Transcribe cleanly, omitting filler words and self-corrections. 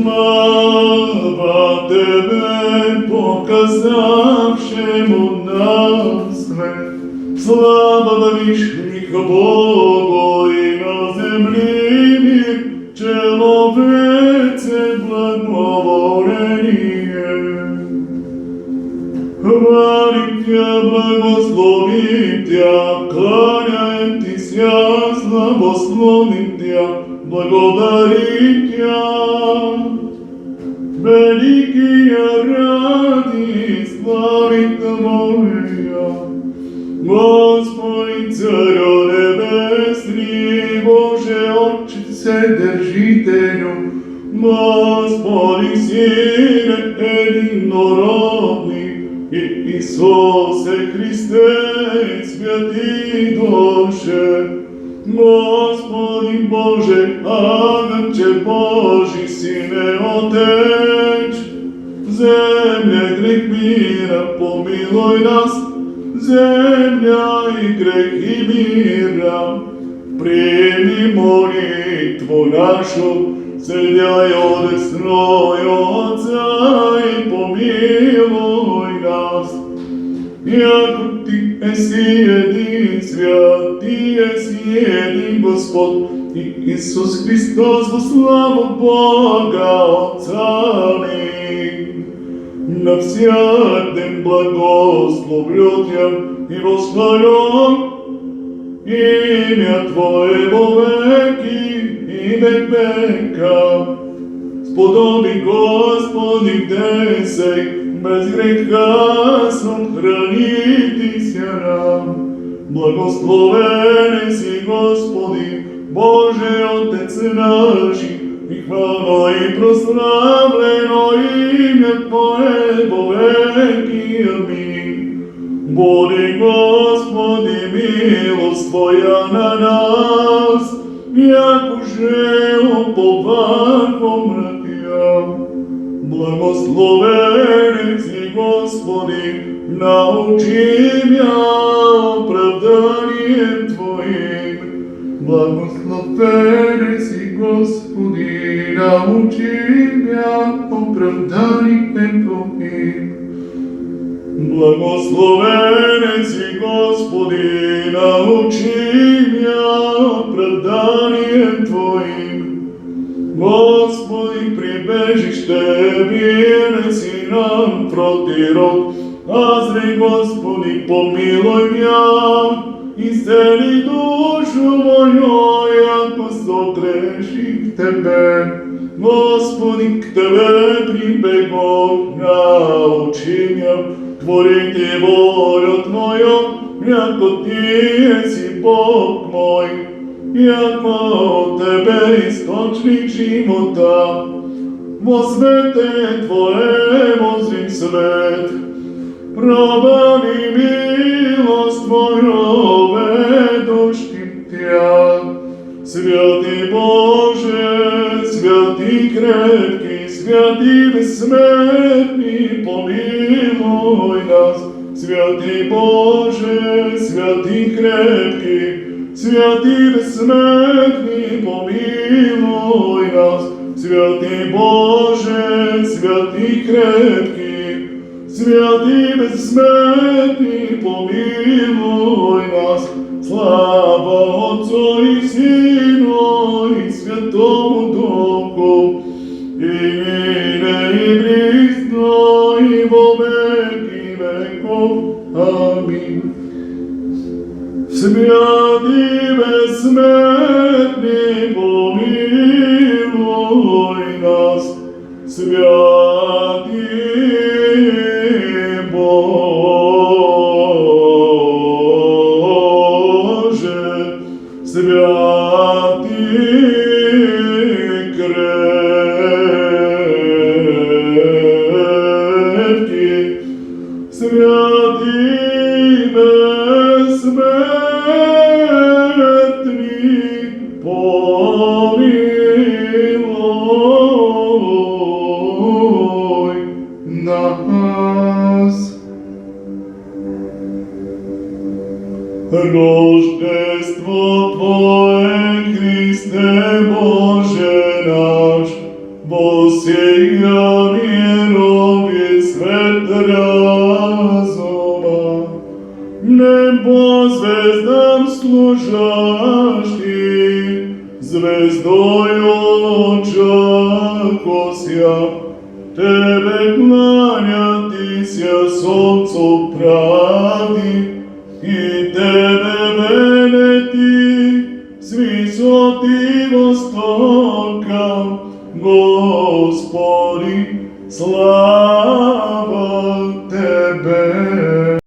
Слава Тебе, показавшему на свет, слава во вишних Богу и на земли мир, человеце благоволение. Хвалим Тя, благословим Тя, кланяем Ти ся, славословим Тя, благодарим Тя. Великие ради слави Твоя, Господи, Царю Небесный, Боже Отче Вседержителю, Господи, Сине единородный, Иисусе Христе, святый Душе, Господи Боже, Агнче Божий, Сине Отеч, земля грех мира, помилуй нас, земля и грехи мира, прими молитву нашу, седяй одесную Отца и помилуй нас. Яко Ти еси един свят, Ти еси един Господ, и Исус Христос во славу Бога Отца ми. Навсякден благословлю Тя и восхвалю имя Твое во веки и век века. Сподоби Господи десей, без греха сохранити ся нам. Благословен си Господи, Боже Отец наш, и хвално и прославлено имя Твое во веки. Амин. Буди Господи милост Твоја на нас, яко же уповахом на Тя. Благословен си Господи, научи мя оправданием Твоим. Благословен си Господи, научи мя оправданием Твоим. Благословен си Господи, научи мя оправданием Твоим. Господи, прибежиште, вине си нам протирот, азри Господи, помилуй мя, исцели душу мою, яко согреших Тебе. Господи, к Тебе прибегох, научи мя творити волю Твою, яко Ти еси Бог мой, яко от Тебе источник живота. Во свете Твое возрим свет, пробави милост Твою, ведущим Тя. Святи Боже, святи крепки, святи безсмертни, помилуй нас. Святи Боже, святи крепки, святи безсмертни, помилуй нас. Святи Боже, святи крепки, святи безсмертни, помилуй нас. Слава Отцу и Сину и Святому Духу, и ныне и присно и во веки веков. Амин. Святи безсмертни, помилуй нас. Святи Боже, святи крепки, святи безсмертни, помилуй нас. Рождество Твое, Христе Боже наш, во по звездам служащи, звездою очакосја, Тебе кланјати ся сонцо правди, и Тебе велети с висоти востока, Господи, слава